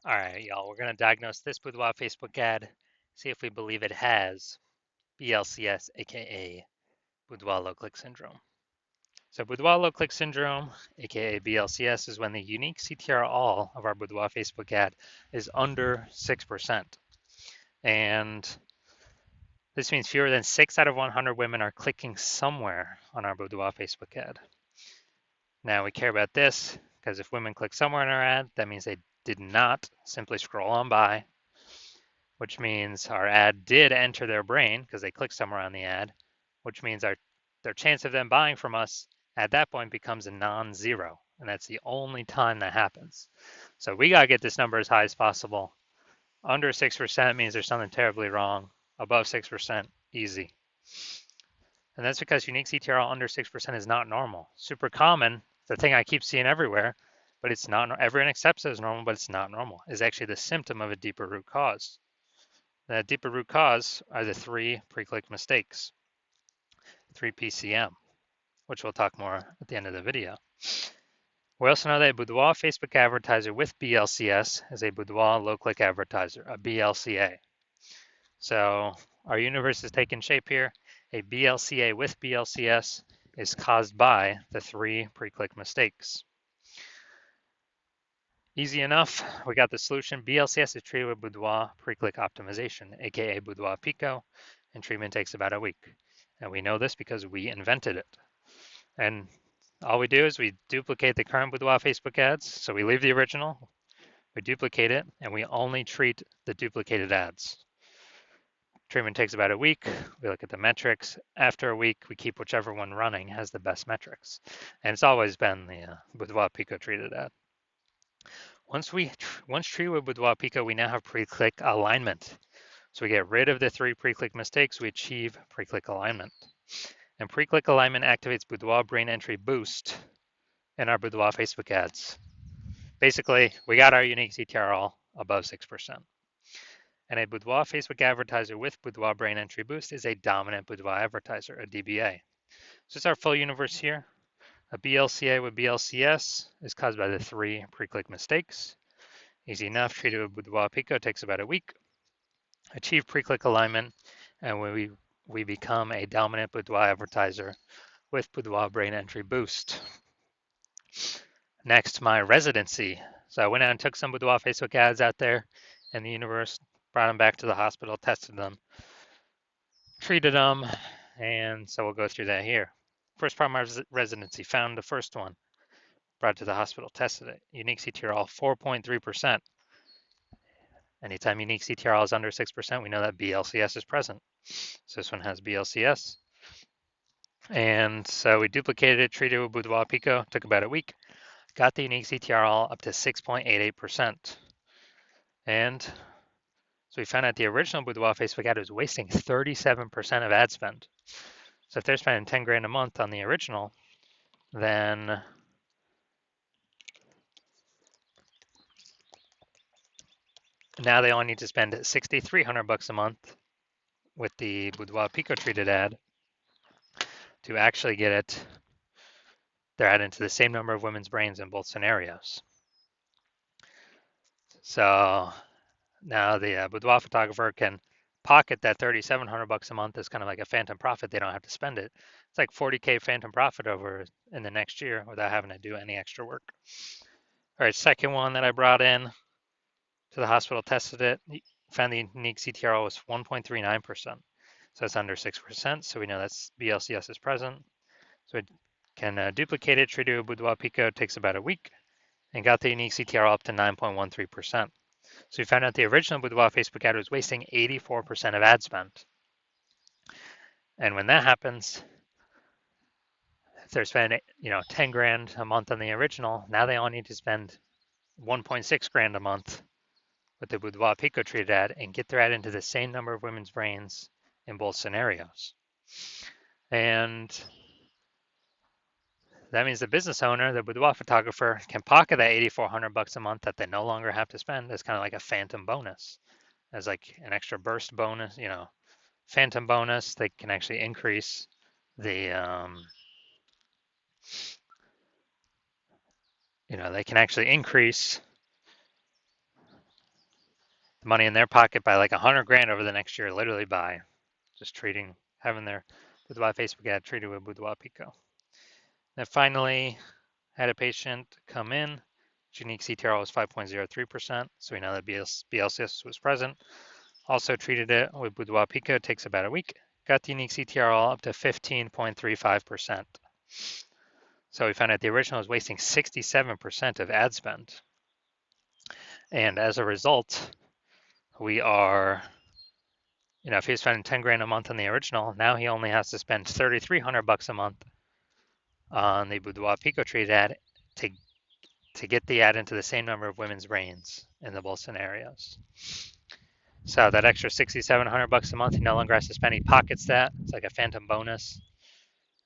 All right, y'all, we're going to diagnose this Boudoir Facebook ad, see if we believe it has BLCS, aka Boudoir low click syndrome. So, Boudoir low click syndrome, aka BLCS, is when the unique CTR all of our Boudoir Facebook ad is under 6%. And this means fewer than 6 out of 100 women are clicking somewhere on our Boudoir Facebook ad. Now, we care about this because if women click somewhere in our ad, that means they did not simply scroll on by, which means our ad did enter their brain because they clicked somewhere on the ad, which means their chance of them buying from us at that point becomes a non-zero. And that's the only time that happens. So we got to get this number as high as possible. Under 6% means there's something terribly wrong. Above 6%, easy. And that's because unique CTRL under 6% is not normal. Super common, the thing I keep seeing everywhere, but it's not, everyone accepts it as normal, but it's not normal. It's actually the symptom of a deeper root cause. The deeper root cause are the 3 pre-click mistakes, 3 PCM, which we'll talk more at the end of the video. We also know that a Boudoir Facebook advertiser with BLCS is a Boudoir low-click advertiser, a BLCA. So our universe is taking shape here. A BLCA with BLCS is caused by the 3 pre-click mistakes. Easy enough, we got the solution. BLCS is treated with Boudoir pre-click optimization, aka Boudoir PCO, and treatment takes about a week. And we know this because we invented it. And all we do is we duplicate the current Boudoir Facebook ads. So we leave the original, we duplicate it, and we only treat the duplicated ads. Treatment takes about a week. We look at the metrics. After a week, we keep whichever one running has the best metrics. And it's always been the Boudoir PCO treated ad. Once treated with Boudoir PCO, we now have pre-click alignment. So we get rid of the 3 pre-click mistakes, we achieve pre-click alignment. And pre-click alignment activates Boudoir brain entry boost in our Boudoir Facebook ads. Basically, we got our unique CTR all above 6%. And a Boudoir Facebook advertiser with Boudoir brain entry boost is a dominant Boudoir advertiser, a DBA. So it's our full universe here. A BLCA with BLCS is caused by the 3 pre-click mistakes. Easy enough, treated with Boudoir PCO takes about a week. Achieve pre-click alignment, and we become a dominant Boudoir advertiser with Boudoir brain entry boost. Next, my residency. So I went out and took some Boudoir Facebook ads out there in the universe, brought them back to the hospital, tested them, treated them, and so we'll go through that here. First part of my residency, found the first one, brought it to the hospital, tested it. Unique CTRL 4.3%. Anytime unique CTRL is under 6%, we know that BLCS is present. So this one has BLCS. And so we duplicated it, treated it with Boudoir PCO, took about a week, got the unique CTRL up to 6.88%. And so we found out the original Boudoir Facebook ad was wasting 37% of ad spend. So if they're spending 10 grand a month on the original, then now they only need to spend $6,300 a month with the Boudoir PCO treated ad to actually get their ad into the same number of women's brains in both scenarios. So now the Boudoir photographer can pocket that $3,700 a month as kind of like a phantom profit. They don't have to spend it. It's like 40K phantom profit over in the next year without having to do any extra work. All right, second one that I brought in to the hospital, tested it, found the unique CTRL was 1.39%. So it's under 6%. So we know that's BLCS is present. So it can duplicate it, treat it with Boudoir PCO, takes about a week, and got the unique CTRL up to 9.13%. So we found out the original Boudoir Facebook ad was wasting 84% of ad spend. And when that happens, if they're spending 10 grand a month on the original, now they all need to spend 1.6 grand a month with the Boudoir PCO treated ad and get their ad into the same number of women's brains in both scenarios. And that means the business owner, the Boudoir photographer, can pocket that $8,400 a month that they no longer have to spend as kind of like a phantom bonus, as like an extra burst bonus, phantom bonus. They can actually increase the, they can actually increase the money in their pocket by like 100 grand over the next year, literally by just having their Boudoir Facebook ad treated with Boudoir PCO. Then finally, had a patient come in. Unique CTRL was 5.03%, so we know that BLCS was present. Also treated it with Boudoir PCO. It takes about a week. Got the unique CTRL up to 15.35%. So we found out the original was wasting 67% of ad spend. And as a result, we are, if he was spending 10 grand a month on the original, now he only has to spend 3,300 bucks a month on the Boudoir PCO treated ad to get the ad into the same number of women's brains in the both scenarios. So that extra 6,700 bucks a month, he no longer has to spend. He pockets that. It's like a phantom bonus,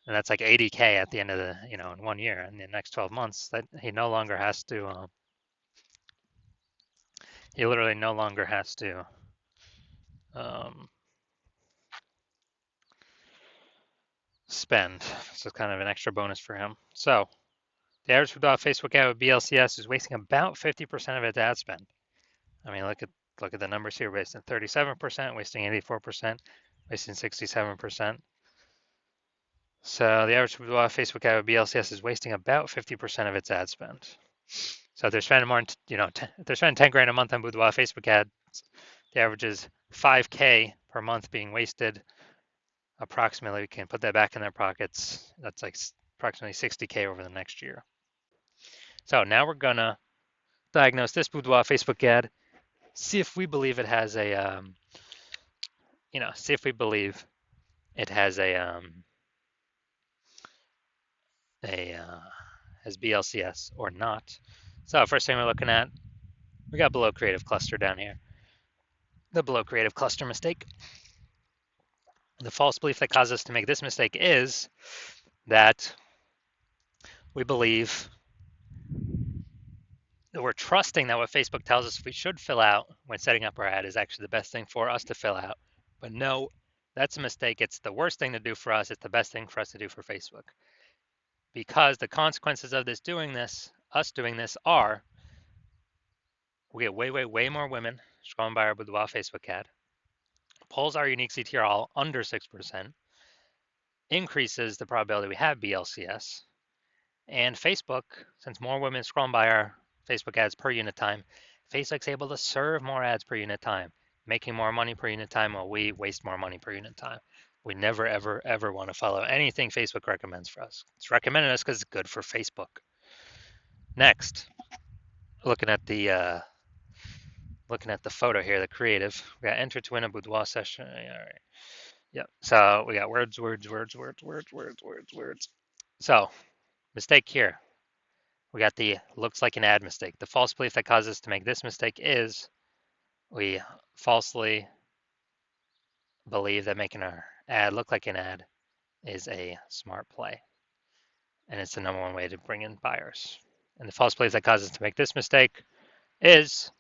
and that's like 80K at the end of the, in 1 year. In the next 12 months, that he no longer has to. He literally no longer has to. Spend. So it's kind of an extra bonus for him. So the average Facebook ad with BLCS is wasting about 50% of its ad spend. I mean, look at the numbers here, wasting 37%, wasting 84%, wasting 67%. So the average Facebook ad with BLCS is wasting about 50% of its ad spend. So if they're spending more, if they're spending 10 grand a month on Boudoir Facebook ads, the average is 5K per month being wasted. Approximately, we can put that back in their pockets. That's like approximately 60K over the next year. So now we're gonna diagnose this Boudoir Facebook ad, see if we believe it has a, see if we believe it has has BLCS or not. So first thing we're looking at, we got below creative cluster down here. The below creative cluster mistake. The false belief that causes us to make this mistake is that we believe that we're trusting that what Facebook tells us we should fill out when setting up our ad is actually the best thing for us to fill out. But no, that's a mistake. It's the worst thing to do for us. It's the best thing for us to do for Facebook. Because the consequences of us doing this are we get way more women scrolling by our Boudoir Facebook ad, pulls our unique CTRL under 6%, increases the probability we have BLCS, and Facebook, since more women scrolling by our Facebook ads per unit time, Facebook's able to serve more ads per unit time, making more money per unit time while we waste more money per unit time. We never, ever want to follow anything Facebook recommends for us. It's recommended us because it's good for Facebook. Next, looking at the photo here, the creative. We got enter to win a boudoir session. All right. Yep. So we got words. So mistake here. We got the looks like an ad mistake. The false belief that causes us to make this mistake is we falsely believe that making our ad look like an ad is a smart play. And it's the #1 way to bring in buyers. And the false belief that causes us to make this mistake is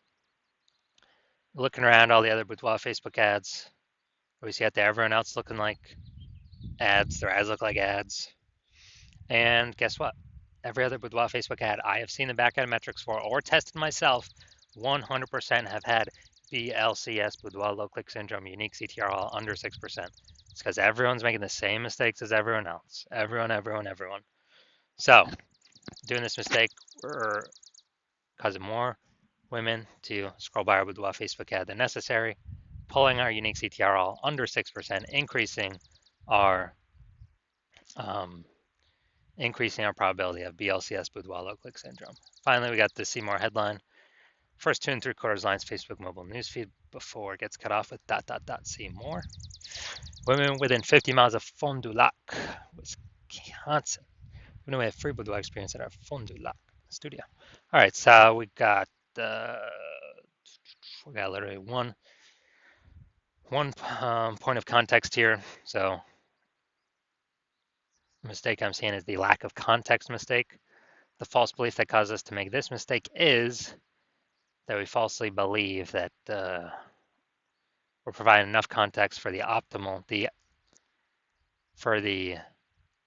looking around all the other Boudoir Facebook ads. We see out there everyone else looking like ads. Their ads look like ads. And guess what? Every other Boudoir Facebook ad I have seen the back-end metrics for or tested myself, 100% have had BLCS, Boudoir low click syndrome, unique CTRL under 6%. It's because everyone's making the same mistakes as everyone else. Everyone. So, doing this mistake, we're causing more women to scroll by our Boudoir Facebook ad than necessary, pulling our unique CTRL under 6%, increasing our probability of BLCS Boudoir low click syndrome. Finally, we got the see more headline. First 2 3/4 lines Facebook mobile newsfeed before it gets cut off with ... see more. Women within 50 miles of Fond du Lac, Wisconsin. We know we have free Boudoir experience at our Fond du Lac studio. All right, so we got literally one point of context here. So the mistake I'm seeing is the lack of context mistake. The false belief that causes us to make this mistake is that we falsely believe that we're providing enough context for the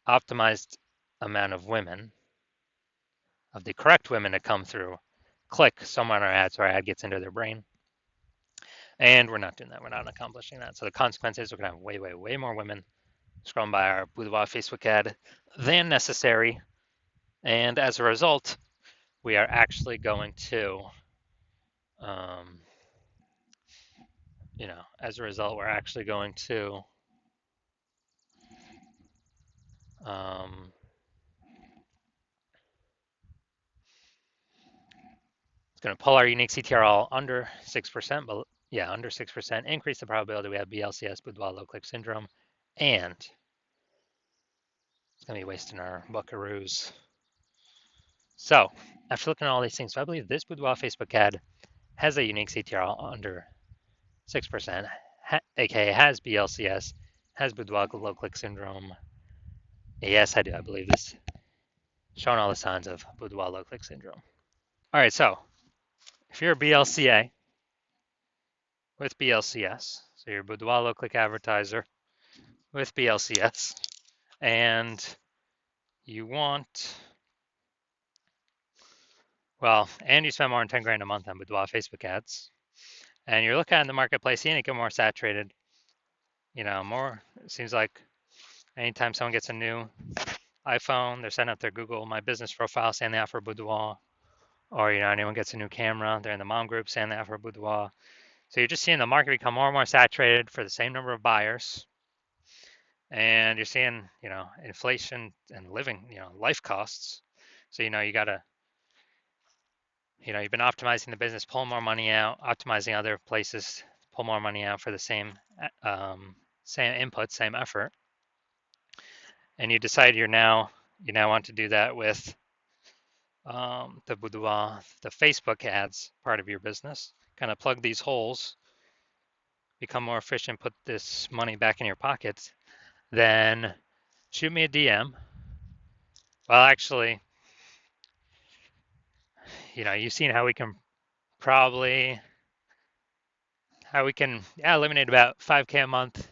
optimized amount of women, of the correct women to come through, click somewhere on our ad so our ad gets into their brain. And we're not doing that. We're not accomplishing that. So the consequence is we're going to have way, way, way more women scrolling by our Boudoir Facebook ad than necessary. And as a result, we are actually going to, um, as a result, we're actually going to um, it's going to pull our unique CTRL under 6%, but yeah, under 6%, increase the probability we have BLCS, boudoir low click syndrome, and it's going to be wasting our buckaroos. So after looking at all these things, so I believe this boudoir Facebook ad has a unique CTRL under 6%, aka has BLCS, has boudoir low click syndrome. Yes, I do. I believe this, showing all the signs of boudoir low click syndrome. All right, so if you're a BLCA with BLCS, so you're a boudoir low click advertiser with BLCS, and you want, well, and you spend more than 10 grand a month on boudoir Facebook ads, and you're looking at the marketplace, seeing it get more saturated, more, it seems like anytime someone gets a new iPhone, they're setting up their Google My Business profile saying they offer boudoir, or, anyone gets a new camera, they're in the mom group saying they offer boudoir. So you're just seeing the market become more and more saturated for the same number of buyers. And you're seeing, inflation and living, life costs. So, you gotta, you've been optimizing the business, pulling more money out, optimizing other places, pull more money out for the same input, same effort. And you decide you now want to do that with the boudoir, the Facebook ads part of your business. Kind of plug these holes, become more efficient, put this money back in your pockets. Then shoot me a DM. Well, actually, you've seen how we can eliminate about 5K a month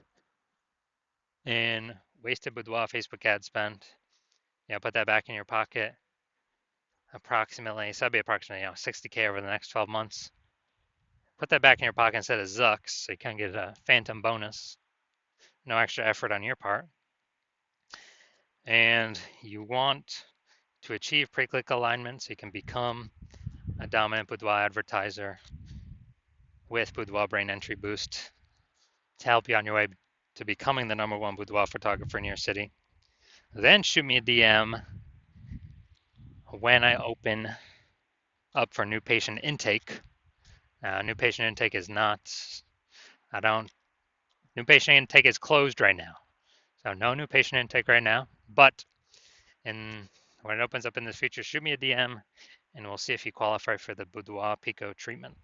in wasted boudoir Facebook ad spend. Put that back in your pocket. Approximately, so that'd be approximately 60K over the next 12 months. Put that back in your pocket instead of Zucks, so you can get a phantom bonus. No extra effort on your part. And you want to achieve pre-click alignment so you can become a dominant boudoir advertiser with Boudoir Brain Entry Boost to help you on your way to becoming the #1 boudoir photographer in your city. Then shoot me a DM when I open up for new patient intake. New patient intake is not, new patient intake is closed right now. So no new patient intake right now, but when it opens up in the future, shoot me a DM and we'll see if you qualify for the Boudoir PCO treatment.